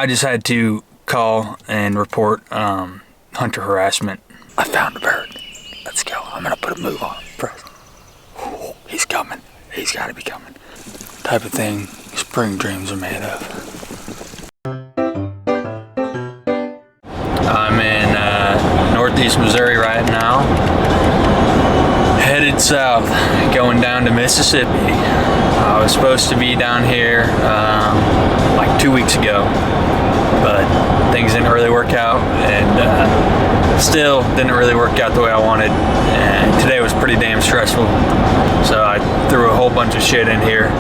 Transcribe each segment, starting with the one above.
I just had to call and report hunter harassment. I found a bird. Let's go. I'm gonna put a move on. Press. He's coming. He's gotta be coming. Type of thing spring dreams are made of. I'm in northeast Missouri right now. Headed south, going down to Mississippi. I was supposed to be down here like 2 weeks ago, but things didn't really work out, and still didn't really work out the way I wanted. And today was pretty damn stressful, so I threw a whole bunch of shit in here.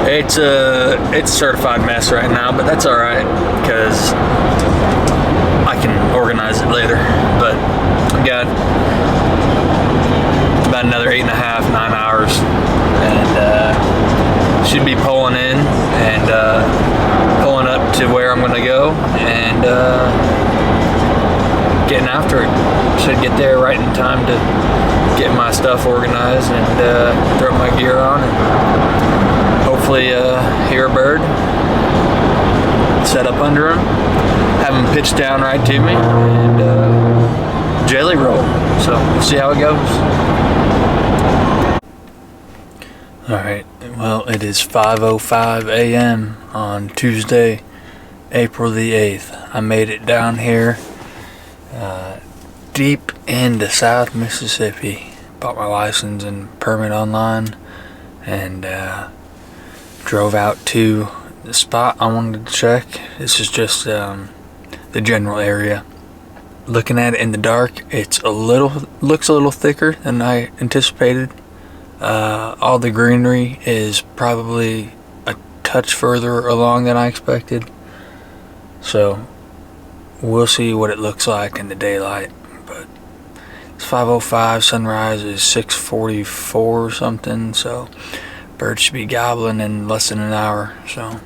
It's a certified mess right now, but that's all right because I can organize it later. But I got about another 8.5, 9 hours, and should be pulling in and pulling up to where I'm gonna go and getting after it. Should get there right in time to get my stuff organized and throw my gear on and hopefully hear a bird, set up under him, have him pitch down right to me, and jelly roll. So we'll see how it goes. Alright, well, it is 5:05 a.m. on Tuesday, April the 8th. I made it down here deep into South Mississippi. Bought my license and permit online and drove out to the spot I wanted to check. This is just the general area. Looking at it in the dark, looks a little thicker than I anticipated. All the greenery is probably a touch further along than I expected. So we'll see what it looks like in the daylight. But it's 5:05, sunrise is 6:44 or something, so birds should be gobbling in less than an hour, so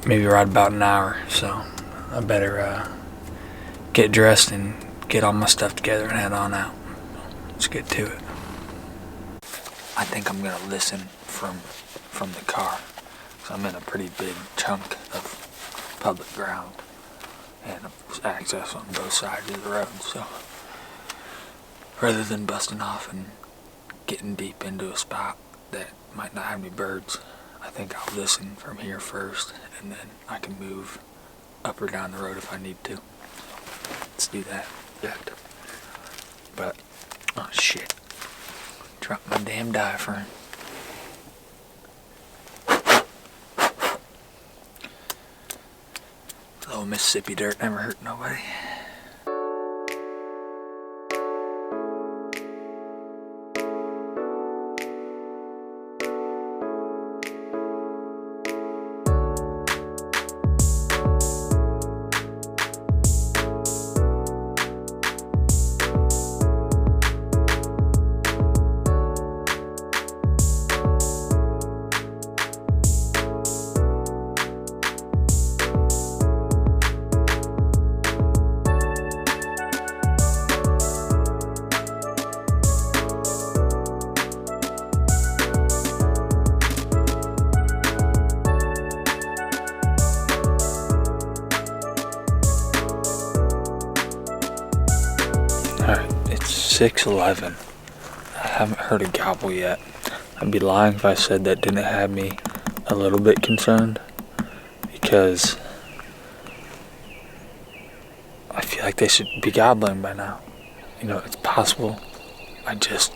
maybe right about an hour. So I better get dressed and get all my stuff together and head on out. Let's get to it. I think I'm gonna listen from the car, because I'm in a pretty big chunk of public ground and access on both sides of the road, so rather than busting off and getting deep into a spot that might not have any birds, I think I'll listen from here first, and then I can move up or down the road if I need to. Let's do that. But, oh shit. Dropped my damn diaphragm. Little Mississippi dirt never hurt nobody. Alright, it's 6:11. I haven't heard a gobble yet. I'd be lying if I said that didn't have me a little bit concerned, because I feel like they should be gobbling by now. You know, it's possible I just,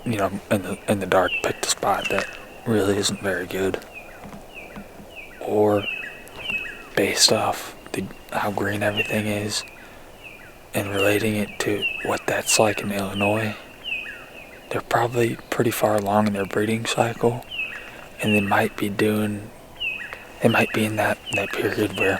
you know, in the dark picked a spot that really isn't very good, or based off how green everything is and relating it to what that's like in Illinois, they're probably pretty far along in their breeding cycle, and they might be in that period where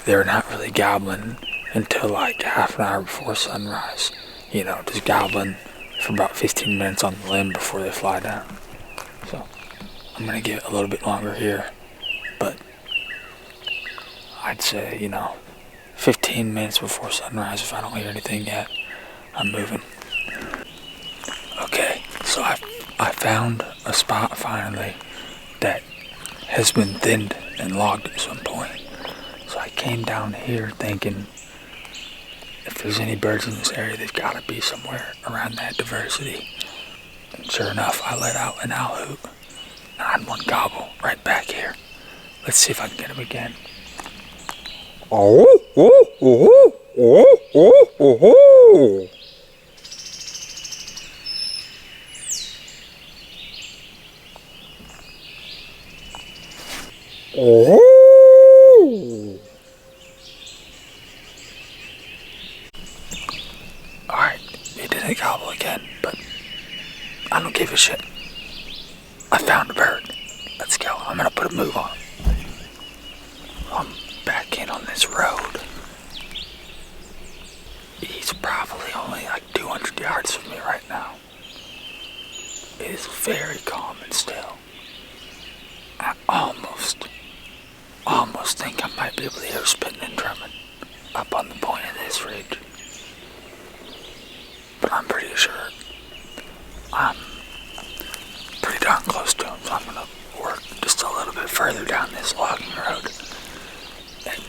they're not really gobbling until like half an hour before sunrise. You know, just gobbling for about 15 minutes on the limb before they fly down. So I'm gonna give it a little bit longer here, but I'd say, you know, 15 minutes before sunrise. If I don't hear anything yet, I'm moving. Okay, so I found a spot finally that has been thinned and logged at some point. So I came down here thinking, if there's any birds in this area, they've got to be somewhere around that diversity. And sure enough, I let out an owl hoot, and I had one gobble right back here. Let's see if I can get him again. Oh, oh, oh, oh, oh, oh, oh. Oh. Alright, he didn't gobble again, but I don't give a shit. I found a bird. Let's go. I'm gonna put a move on him. I'm back in on this road. He's probably only like 200 yards from me right now. It is very calm and still. I almost think I might be able to hear spitting and drumming up on the point of this ridge. But I'm pretty sure I'm pretty darn close to him, so I'm gonna work just a little bit further down this logging road and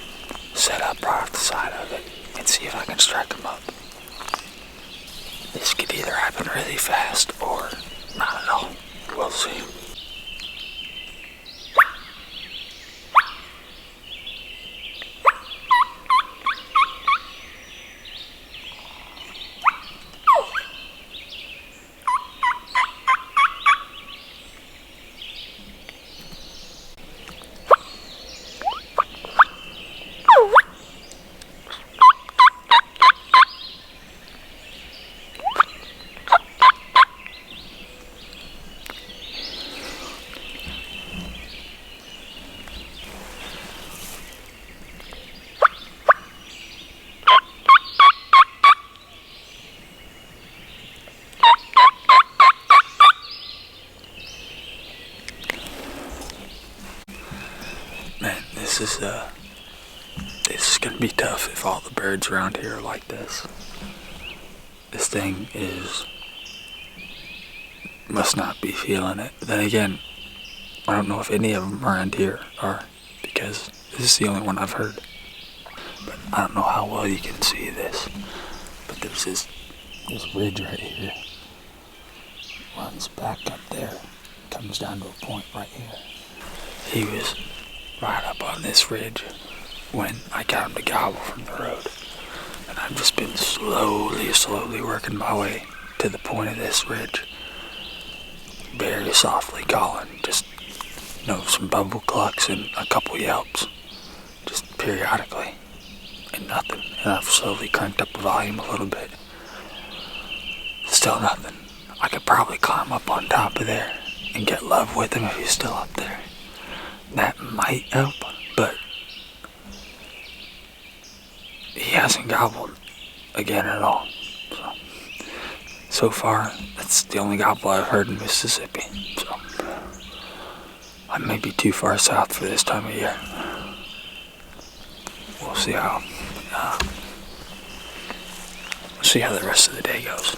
set up right off the side of it and see if I can strike him up. This could either happen really fast or not at all. We'll see. Man, this is gonna be tough if all the birds around here are like this. This thing must not be feeling it. Then again, I don't know if any of them around here are, because this is the only one I've heard. But I don't know how well you can see this, but there's this ridge right here. Runs back up there, comes down to a point right here. He was right up on this ridge when I got him to gobble from the road. And I've just been slowly working my way to the point of this ridge. Very softly calling, just, some bubble clucks and a couple yelps. Just periodically. And nothing. And I've slowly cranked up the volume a little bit. Still nothing. I could probably climb up on top of there and get love with him if he's still up there. That might help, but he hasn't gobbled again at all. So far, that's the only gobble I've heard in Mississippi. So I may be too far south for this time of year. We'll see how the rest of the day goes.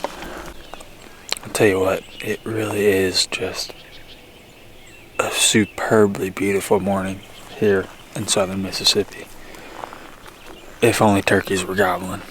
I'll tell you what, it really is just a superbly beautiful morning here in southern Mississippi. If only turkeys were gobbling,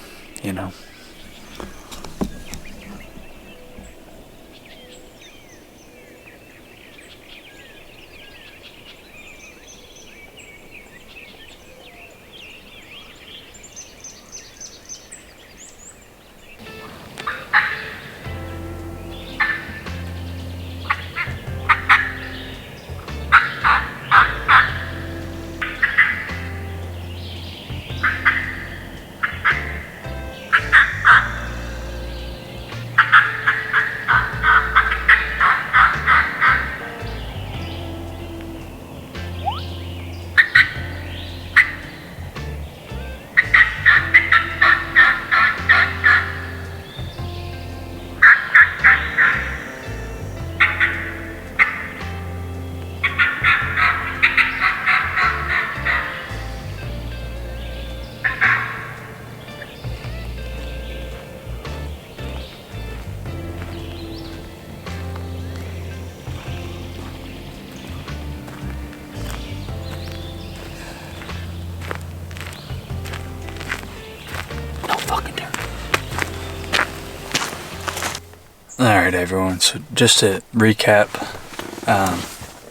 Alright everyone, so just to recap,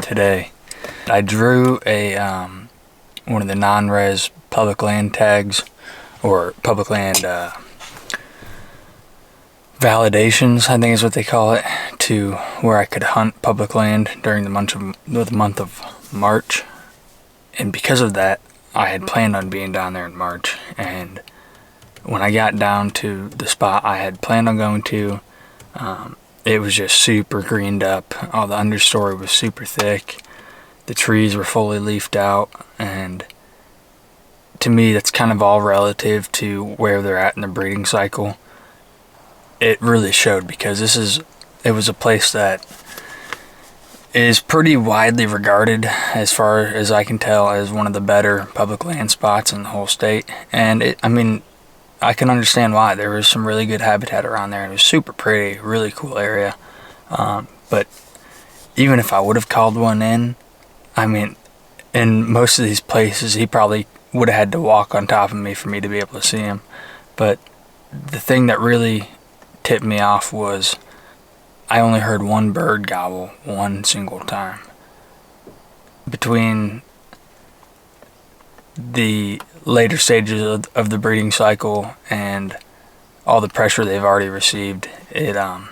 today I drew a one of the non-res public land tags, or public land validations, I think is what they call it, to where I could hunt public land during the month of March. And because of that, I had planned on being down there in March, and when I got down to the spot I had planned on going to, it was just super greened up. All the understory was super thick. The trees were fully leafed out, and to me that's kind of all relative to where they're at in the breeding cycle. It really showed, because it was a place that is pretty widely regarded, as far as I can tell, as one of the better public land spots in the whole state. And I can understand why. There was some really good habitat around there, and it was super pretty, really cool area. But even if I would have called one in, in most of these places, he probably would have had to walk on top of me for me to be able to see him. But the thing that really tipped me off was I only heard one bird gobble one single time. Between the later stages of the breeding cycle and all the pressure they've already received, I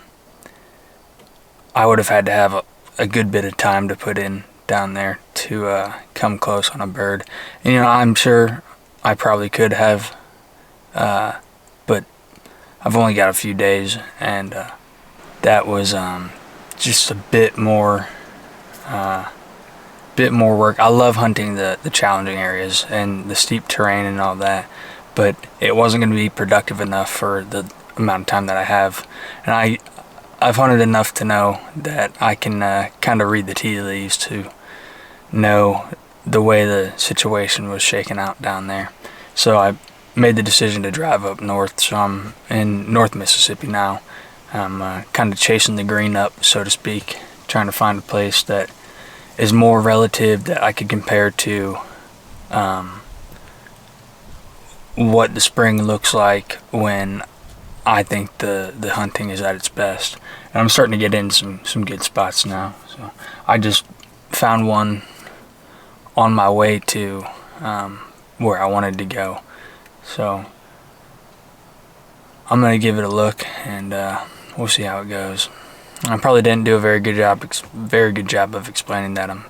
would have had to have a good bit of time to put in down there to come close on a bird. And, I'm sure I probably could have, but I've only got a few days, and that was just a bit more work. I love hunting the challenging areas and the steep terrain and all that, but it wasn't going to be productive enough for the amount of time that I have. And I've hunted enough to know that I can kind of read the tea leaves to know the way the situation was shaking out down there. So I made the decision to drive up north. So I'm in North Mississippi now. I'm kind of chasing the green up, so to speak, trying to find a place that is more relative, that I could compare to what the spring looks like when I think the hunting is at its best. And I'm starting to get in some good spots now. So I just found one on my way to where I wanted to go. So I'm gonna give it a look, and we'll see how it goes. I probably didn't do a very good job of explaining that I'm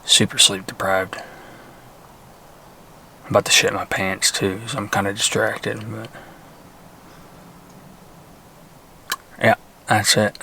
super sleep deprived. I'm about to shit my pants too, so I'm kind of distracted. But yeah, that's it.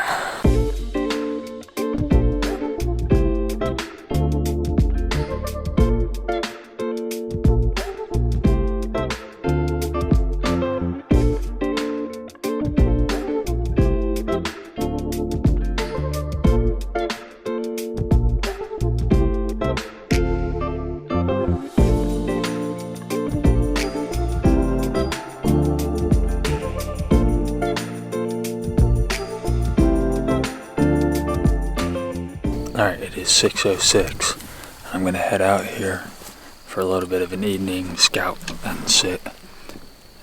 Alright, it is 6:06. I'm going to head out here for a little bit of an evening scout and sit.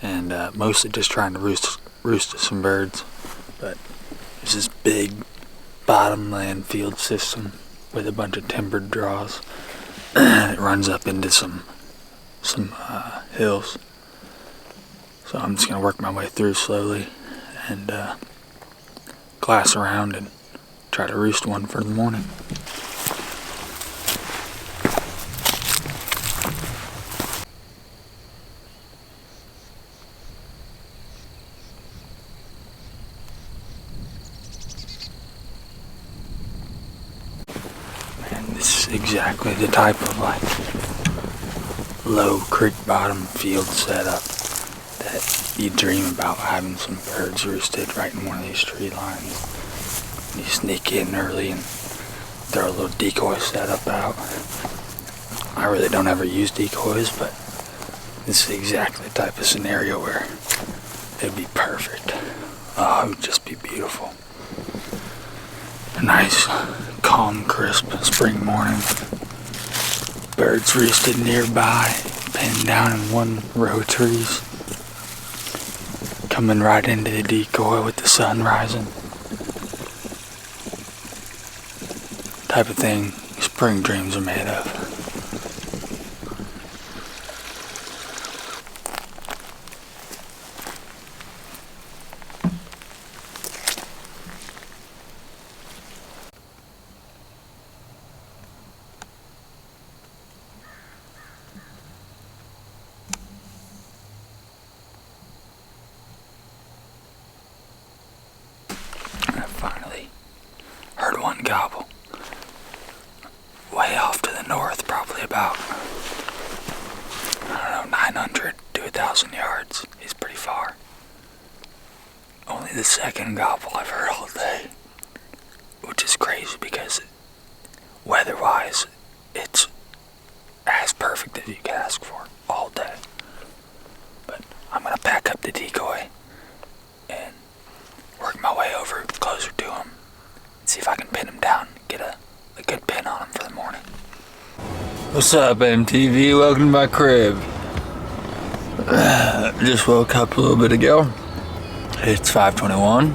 And mostly just trying to roost some birds. But there's this big bottomland field system with a bunch of timbered draws. It runs up into some hills. So I'm just going to work my way through slowly and glass around and try to roost one for the morning. Man, this is exactly the type of low creek bottom field setup that you dream about, having some birds roosted right in one of these tree lines. You sneak in early and throw a little decoy setup out. I really don't ever use decoys, but this is exactly the type of scenario where it would be perfect. Oh, it would just be beautiful. A nice, calm, crisp spring morning. Birds roosted nearby, pinned down in one row of trees. Coming right into the decoy with the sun rising. type of thing spring dreams are made of. I finally heard one gobble. Way off to the north, probably about, 900 to 1,000 yards. He's pretty far. Only the second gobble I've heard all day, which is crazy because weather-wise, it's as perfect as you can ask for all day. But I'm gonna pack up the decoy and work my way over closer to him and see if I can pin him down, get a good pin on him for the morning. What's up, MTV? Welcome to my crib. Just woke up a little bit ago. It's 5:21.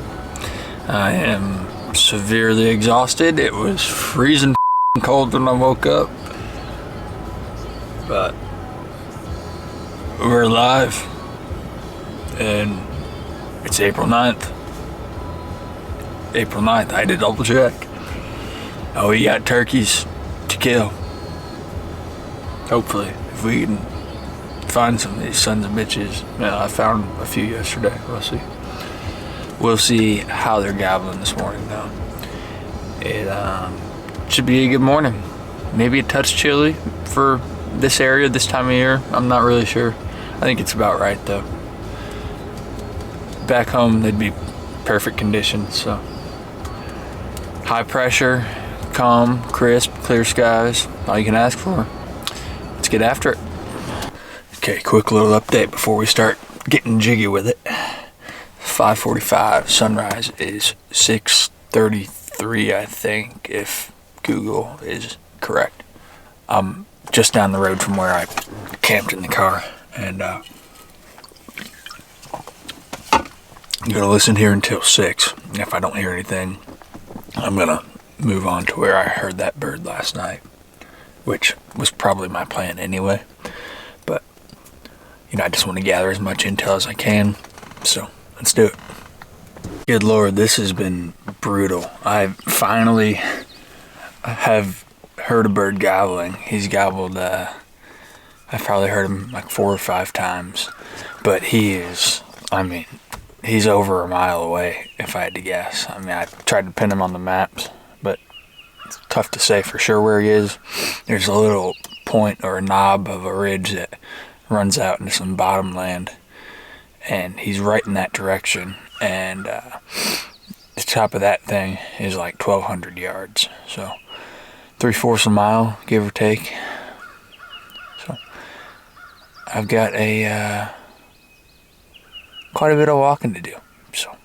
I am severely exhausted. It was freezing cold when I woke up, but we're alive, and it's April 9th. April 9th, I had to double check. Oh, we got turkeys to kill. Hopefully, if we can find some of these sons of bitches. I found a few yesterday. We'll see. We'll see how they're gobbling this morning, though. It should be a good morning. Maybe a touch chilly for this area this time of year. I'm not really sure. I think it's about right, though. Back home, they'd be perfect conditions, so. High pressure, calm, crisp, clear skies. All you can ask for. Let's get after it. Okay, quick little update before we start getting jiggy with it. 5:45, sunrise is 6:33, I think, if Google is correct. I'm just down the road from where I camped in the car, and I'm gonna listen here until 6. And if I don't hear anything, I'm gonna move on to where I heard that bird last night, which was probably my plan anyway. But I just want to gather as much intel as I can, so let's do it. Good Lord, this has been brutal. I finally have heard a bird gobbling. He's gobbled, I've probably heard him like 4 or 5 times, but he's over a mile away, if I had to guess. I tried to pin him on the maps, but it's tough to say for sure where he is. There's a little point or a knob of a ridge that runs out into some bottomland, and he's right in that direction, and the top of that thing is like 1,200 yards, so 3/4 a mile, give or take. So I've got quite a bit of walking to do, so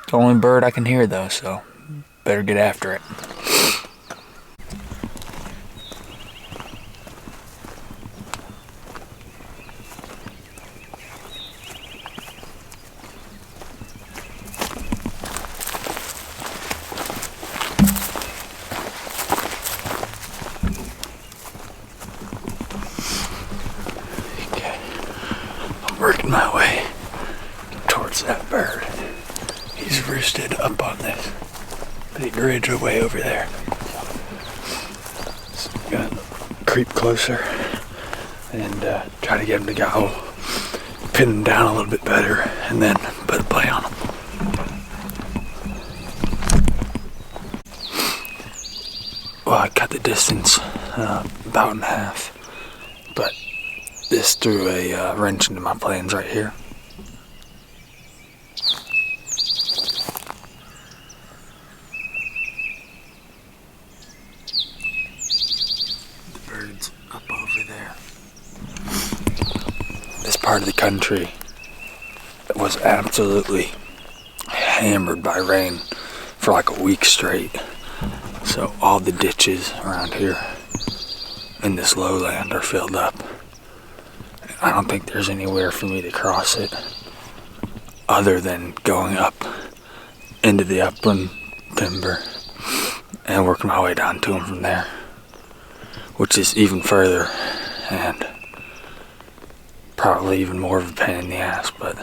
it's the only bird I can hear, though, so better get after it. Working my way towards that bird. He's roosted up on this big ridge way over there. So I'm gonna creep closer and try to get him to gobble, pin him down a little bit better, and then put a play on him. Well, I cut the distance about in half, but this threw a wrench into my plans right here. The bird's up over there. This part of the country was absolutely hammered by rain for like a week straight. So all the ditches around here in this lowland are filled up. I don't think there's anywhere for me to cross it other than going up into the upland timber and working my way down to them from there, which is even further and probably even more of a pain in the ass, but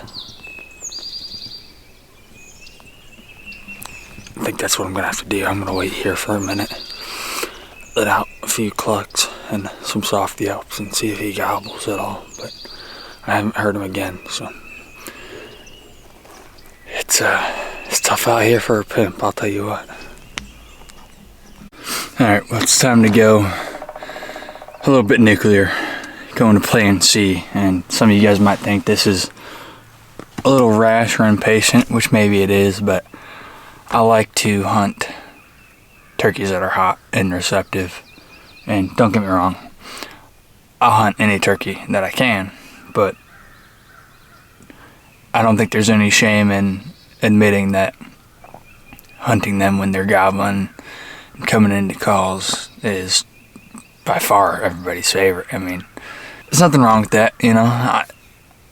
I think that's what I'm gonna have to do. I'm gonna wait here for a minute, let out a few clucks and some soft yelps and see if he gobbles at all, but I haven't heard him again, so it's tough out here for a pimp, I'll tell you what. Alright, well, it's time to go a little bit nuclear, going to Plan C, and some of you guys might think this is a little rash or impatient, which maybe it is, but I like to hunt turkeys that are hot and receptive, and don't get me wrong, I'll hunt any turkey that I can, but I don't think there's any shame in admitting that hunting them when they're gobbling and coming into calls is by far everybody's favorite. I mean, there's nothing wrong with that, you know.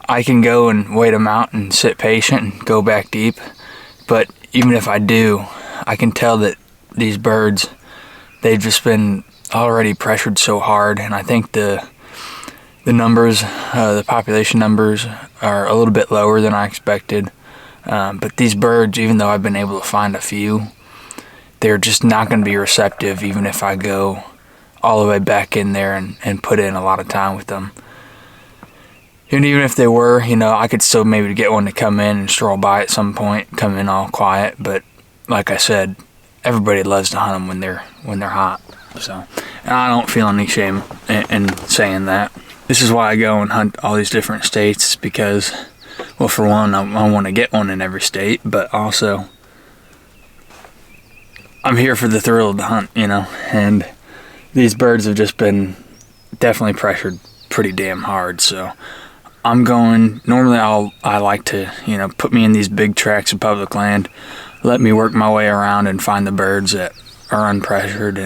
I can go and wait them out and sit patient and go back deep, but even if I do, I can tell that these birds, they've just been already pressured so hard, and I think the numbers, the population numbers are a little bit lower than I expected, but these birds, even though I've been able to find a few, they're just not going to be receptive even if I go all the way back in there and put in a lot of time with them. And even if they were, you know, I could still maybe get one to come in and stroll by at some point, come in all quiet, but like I said, everybody loves to hunt them when they're hot. So, and I don't feel any shame in saying that. This is why I go and hunt all these different states, because, well, for one, I want to get one in every state, but also I'm here for the thrill of the hunt, you know, and these birds have just been definitely pressured pretty damn hard. So I'm going, normally I like to, you know, put me in these big tracts of public land, let me work my way around and find the birds that are unpressured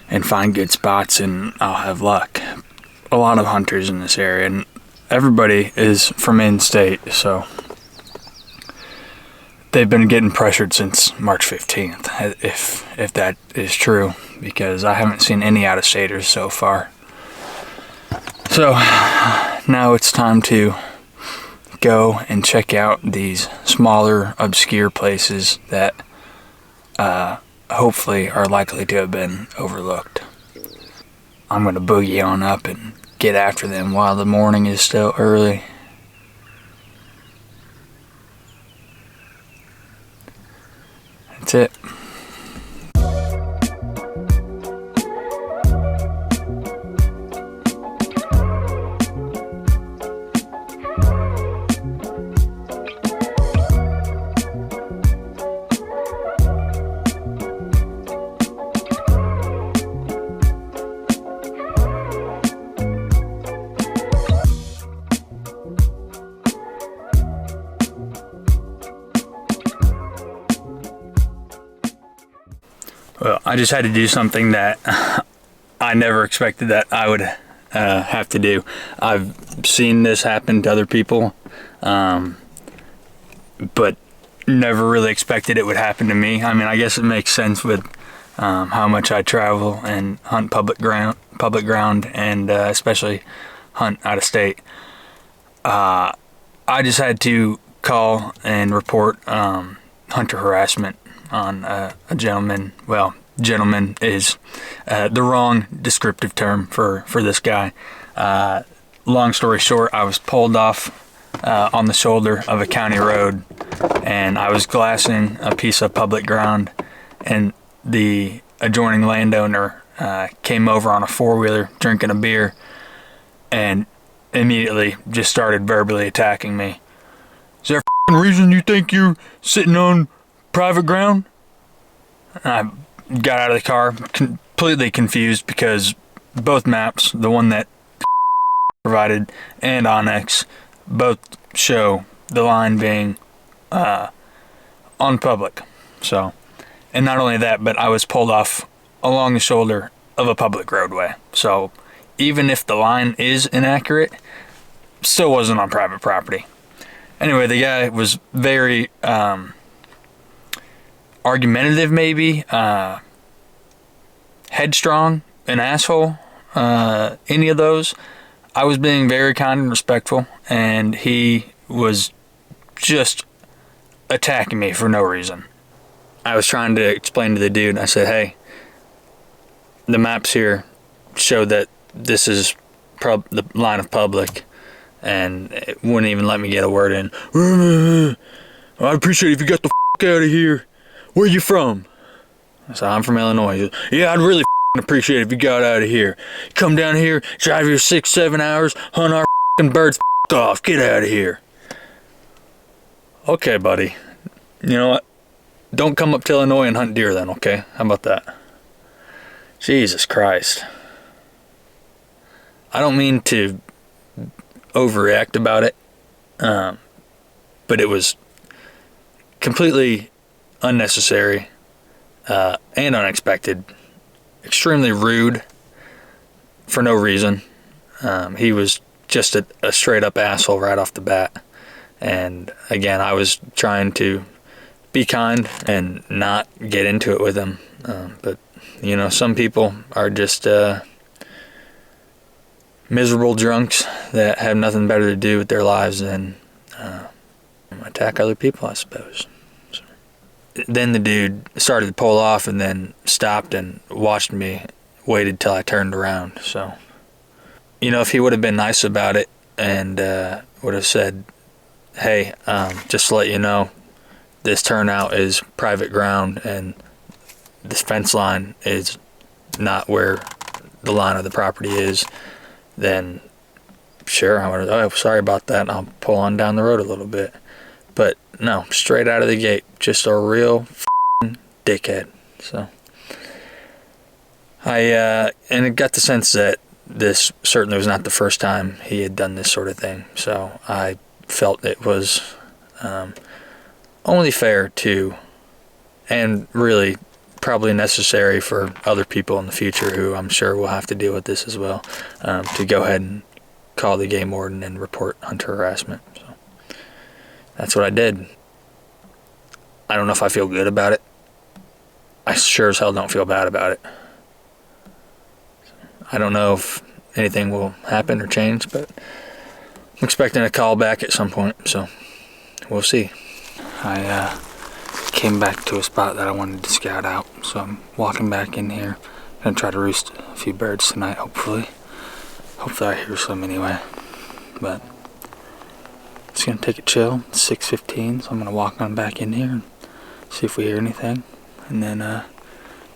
and find good spots, and I'll have luck. A lot of hunters in this area, and everybody is from in-state, so they've been getting pressured since March 15th, if that is true, because I haven't seen any out-of-staters so far. So now it's time to go and check out these smaller, obscure places that hopefully are likely to have been overlooked. I'm going to boogie on up and get after them while the morning is still early. That's it. Well, I just had to do something that I never expected that I would have to do. I've seen this happen to other people, but never really expected it would happen to me. I mean, I guess it makes sense with how much I travel and hunt public ground, and especially hunt out of state. I just had to call and report hunter harassment on a gentleman. Well, gentleman is the wrong descriptive term for this guy. Long story short, I was pulled off on the shoulder of a county road, and I was glassing a piece of public ground, and the adjoining landowner came over on a four-wheeler drinking a beer and immediately just started verbally attacking me. Is there a reason you think you're sitting on private ground? I got out of the car completely confused, because both maps, the one that provided and Onyx, both show the line being on public. So, and not only that, but I was pulled off along the shoulder of a public roadway. So even if the line is inaccurate, still wasn't on private property. Anyway, the guy was very argumentative, maybe. headstrong, an asshole, any of those. I was being very kind and respectful, and he was just attacking me for no reason. I was trying to explain to the dude, I said, hey, the maps here show that this is the line of public, and it wouldn't even let me get a word in. I'd appreciate it if you got the out of here. Where you from? I said, I'm from Illinois. He goes, yeah, I'd really appreciate it if you got out of here. Come down here, drive your 6-7 hours, hunt our birds off. Get out of here. Okay, buddy. You know what? Don't come up to Illinois and hunt deer then, okay? How about that? Jesus Christ. I don't mean to overreact about it, but it was completely unnecessary and unexpected. Extremely rude for no reason. He was just a straight up asshole right off the bat. And again, I was trying to be kind and not get into it with him. But, you know, some people are just miserable drunks that have nothing better to do with their lives than attack other people, I suppose. So, then the dude started to pull off and then stopped and watched me, waited till I turned around. So, you know, if he would have been nice about it and would have said, hey, just to let you know, this turnout is private ground and this fence line is not where the line of the property is, then sure, I would have, oh, sorry about that, and I'll pull on down the road a little bit. But no, straight out of the gate, just a real dickhead. So and I got the sense that this certainly was not the first time he had done this sort of thing. So I felt it was only fair to, and really probably necessary for other people in the future who I'm sure will have to deal with this as well, to go ahead and call the game warden and report hunter harassment. So that's what I did. I don't know if I feel good about it. I sure as hell don't feel bad about it. I don't know if anything will happen or change, but I'm expecting a call back at some point, so we'll see. I came back to a spot that I wanted to scout out, so I'm walking back in here. Gonna try to roost a few birds tonight, hopefully. Hopefully I hear some anyway. But it's gonna take a chill. It's 6:15, so I'm gonna walk on back in here and see if we hear anything, and then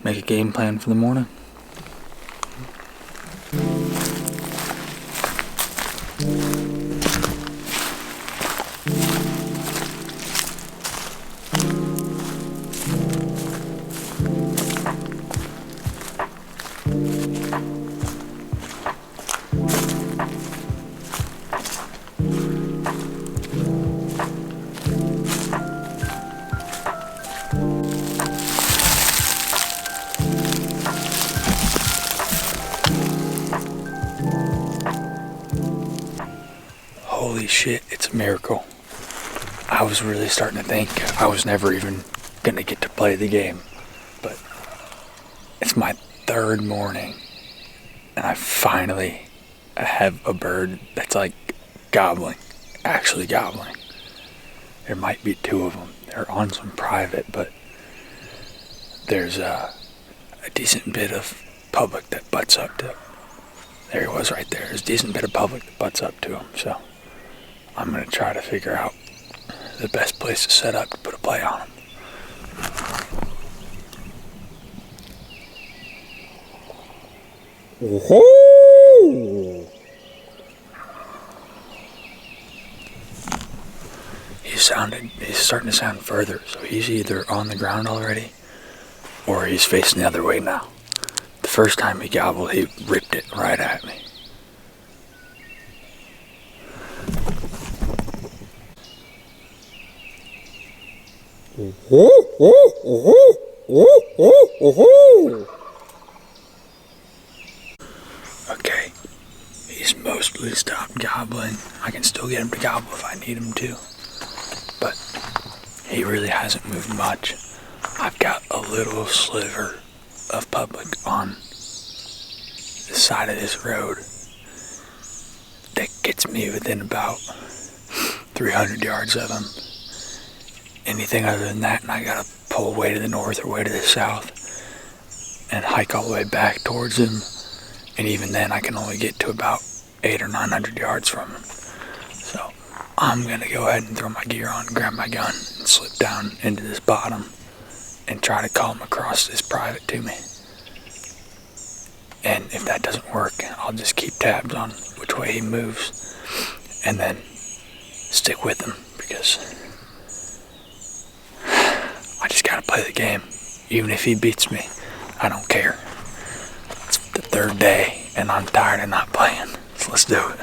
make a game plan for the morning. Holy shit, it's a miracle. I was really starting to think I was never even gonna get to play the game, but it's my third morning and I finally have a bird that's like gobbling, actually gobbling. There might be two of them. They're on some private, but there's a decent bit of public that butts up to it. There he was right there. There's a decent bit of public that butts up to him, so I'm going to try to figure out the best place to set up to put a play on him. Woohoo! He's starting to sound further, so he's either on the ground already or he's facing the other way now. The first time he gobbled, he ripped it right at me. Okay, he's mostly stopped gobbling. I can still get him to gobble if I need him to, but he really hasn't moved much. I've got a little sliver of public on side of this road that gets me within about 300 yards of him. Anything other than that, and I gotta pull way to the north or way to the south and hike all the way back towards him. And even then, I can only get to about 800 or 900 yards from him. So I'm gonna go ahead and throw my gear on, grab my gun, and slip down into this bottom and try to call him across this private to me. And if that doesn't work, I'll just keep tabs on which way he moves and then stick with him, because I just gotta play the game. Even if he beats me, I don't care. It's the third day and I'm tired of not playing, so let's do it.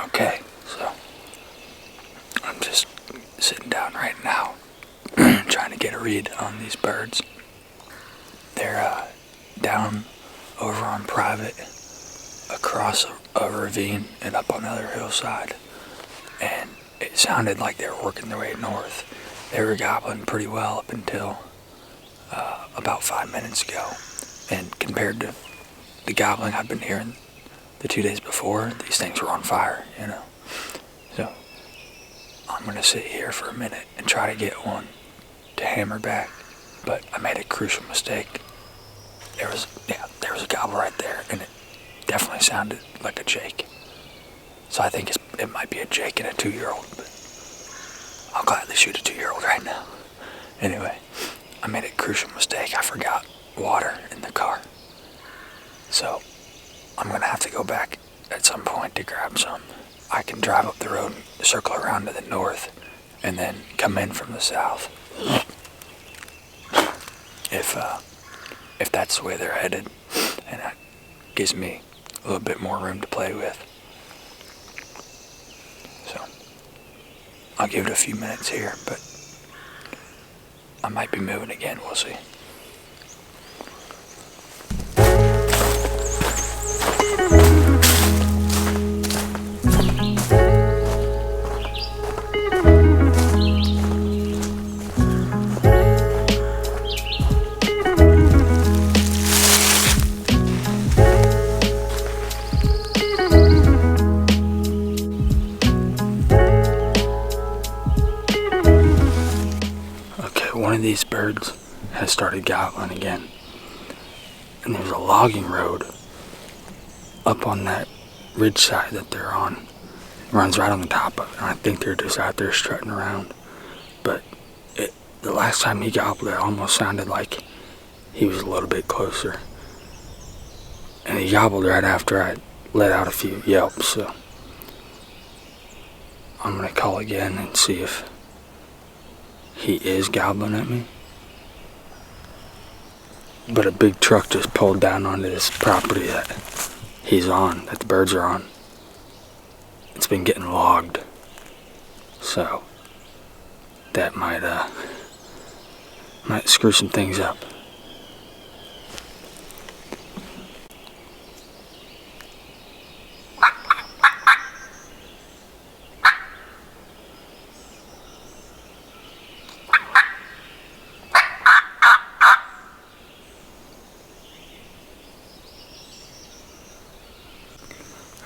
Okay, so I'm just sitting down right now trying to get a read on these birds. They're down over on private, across a ravine and up on the other hillside, and it sounded like they were working their way north. They were gobbling pretty well up until about 5 minutes ago, and compared to the gobbling I've been hearing the 2 days before, these things were on fire, you know. So I'm gonna sit here for a minute and try to get one to hammer back, but I made a crucial mistake. There was a gobble right there, and it definitely sounded like a jake. So I think it might be a jake and a 2-year-old, but I'll gladly shoot a 2-year-old right now. Anyway, I made a crucial mistake. I forgot water in the car. So I'm gonna have to go back at some point to grab some. I can drive up the road, circle around to the north, and then come in from the south. If that's the way they're headed, and that gives me a little bit more room to play with. So I'll give it a few minutes here, but I might be moving again, we'll see. One of these birds has started gobbling again, and there's a logging road up on that ridge side that they're on. It runs right on the top of it, and I think they're just out there strutting around. But the last time he gobbled, it almost sounded like he was a little bit closer, and he gobbled right after I let out a few yelps. So I'm gonna call again and see if he is gobbling at me. But a big truck just pulled down onto this property that he's on, that the birds are on. It's been getting logged. So that might screw some things up.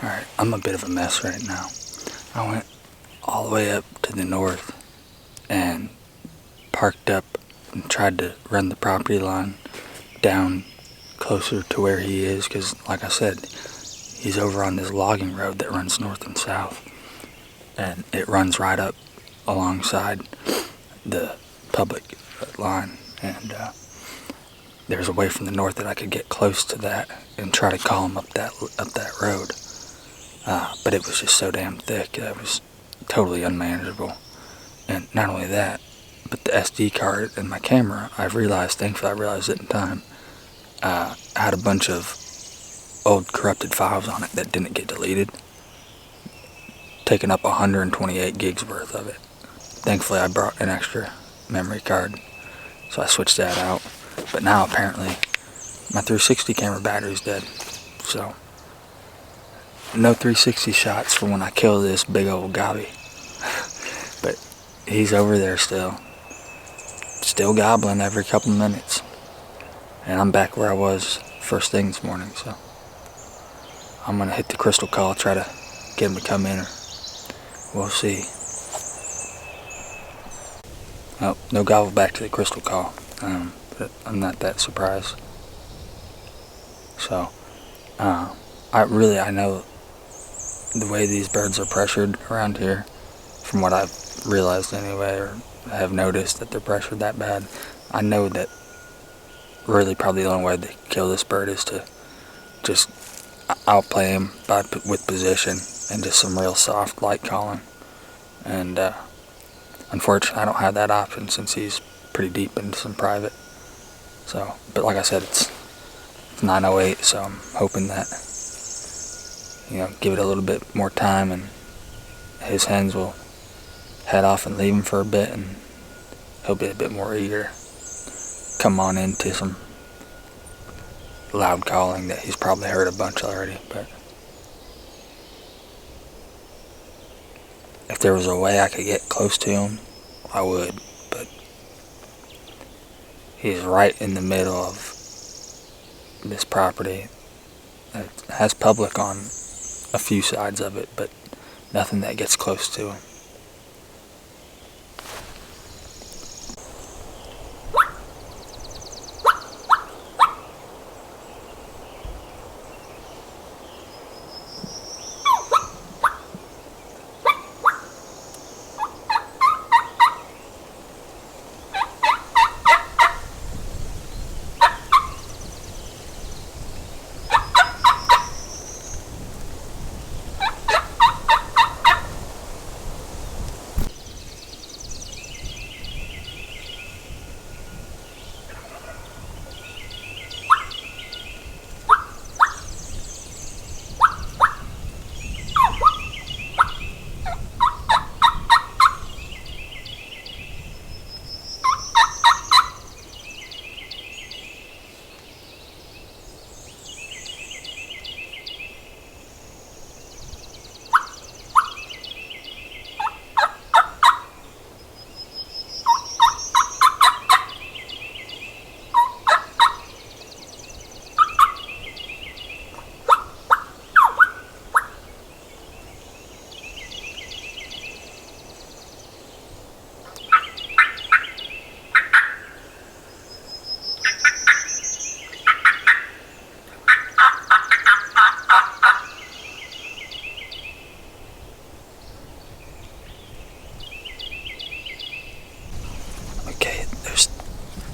Alright, I'm a bit of a mess right now. I went all the way up to the north and parked up and tried to run the property line down closer to where he is, because like I said, he's over on this logging road that runs north and south, and it runs right up alongside the public line, and there's a way from the north that I could get close to that and try to call him up that road. But it was just so damn thick that it was totally unmanageable. And not only that, but the SD card and my camera, thankfully I realized it in time, had a bunch of old corrupted files on it that didn't get deleted, taking up 128 gigs worth of it. Thankfully I brought an extra memory card, so I switched that out. But now apparently my 360 camera battery's dead, so no 360 shots for when I kill this big old gobby. But he's over there still gobbling every couple minutes, and I'm back where I was first thing this morning. So I'm gonna hit the crystal call, try to get him to come in, or we'll see. Oh, no gobble back to the crystal call, but I'm not that surprised. So I know the way these birds are pressured around here, from what I've realized anyway, or have noticed that they're pressured that bad. I know that really probably the only way to kill this bird is to just outplay him with position and just some real soft light calling. And unfortunately I don't have that option since he's pretty deep into some private. So, but like I said, it's 9:08, so I'm hoping that, give it a little bit more time and his hens will head off and leave him for a bit, and he'll be a bit more eager to come on into some loud calling that he's probably heard a bunch already. But if there was a way I could get close to him, I would. But he's right in the middle of this property. It has public on a few sides of it, but nothing that gets close to him.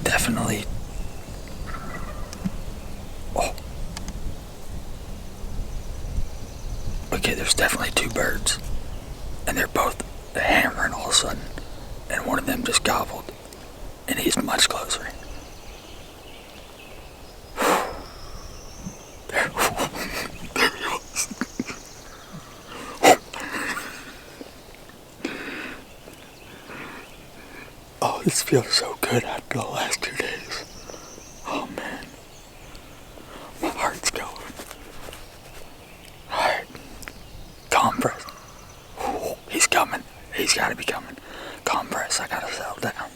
Definitely. Okay, there's definitely two birds, and they're both hammering all of a sudden, and one of them just gobbled, and he's much closer. There he was. Oh, this feels so good after the last 2 days. Oh man, my heart's going. Alright, compress. He's coming. He's gotta be coming. Compress, I gotta settle down.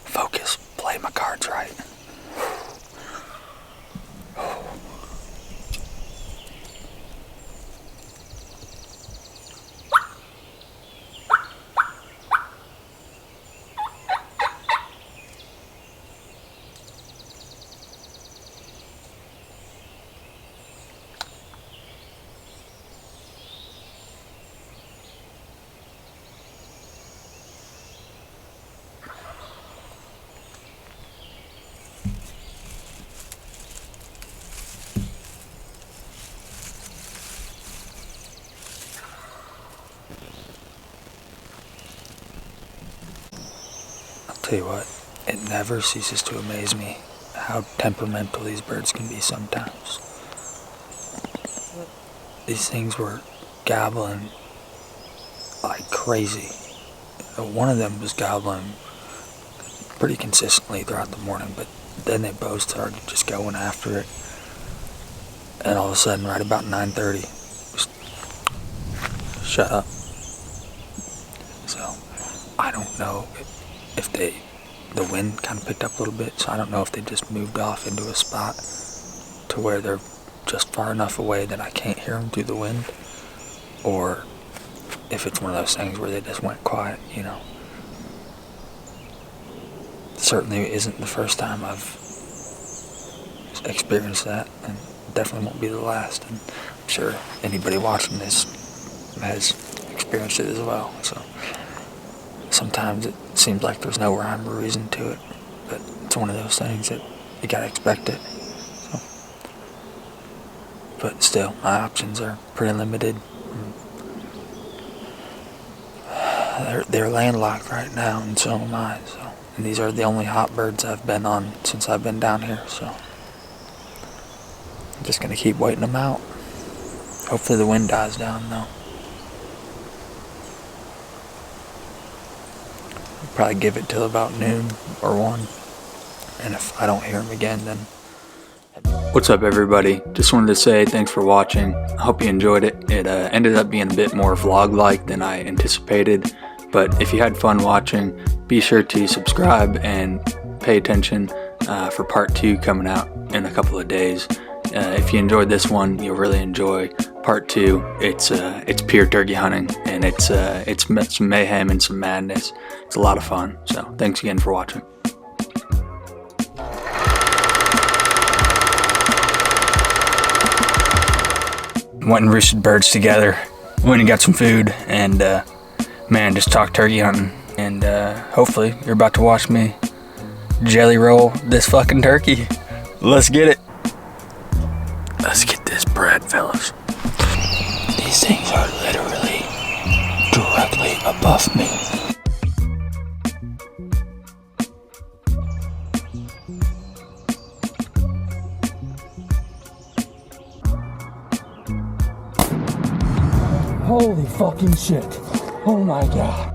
Focus, play my cards right. Tell you what, it never ceases to amaze me how temperamental these birds can be sometimes. These things were gobbling like crazy. One of them was gobbling pretty consistently throughout the morning, but then they both started just going after it. And all of a sudden, right about 9:30, just shut up. So, I don't know if the wind kind of picked up a little bit, so I don't know if they just moved off into a spot to where they're just far enough away that I can't hear them through the wind, or if it's one of those things where they just went quiet, you know. Certainly isn't the first time I've experienced that, and definitely won't be the last, and I'm sure anybody watching this has experienced it as well. So sometimes it seems like there's no rhyme or reason to it, but it's one of those things that you gotta expect it. So, but still, my options are pretty limited. They're landlocked right now, and so am I. So, and these are the only hot birds I've been on since I've been down here. So I'm just gonna keep waiting them out. Hopefully the wind dies down though. I'll probably give it till about noon or 1, and if I don't hear them again, then. What's up, everybody? Just wanted to say thanks for watching. I hope you enjoyed it. It ended up being a bit more vlog-like than I anticipated, but if you had fun watching, be sure to subscribe and pay attention for part 2 coming out in a couple of days. If you enjoyed this one, you'll really enjoy part 2. It's pure turkey hunting, and it's some mayhem and some madness. It's a lot of fun. So thanks again for watching. Went and roosted birds together. Went and got some food, and man, just talked turkey hunting. And hopefully you're about to watch me jelly roll this fucking turkey. Let's get it. Let's get this bread, fellas. These things are literally directly above me. Holy fucking shit. Oh my god.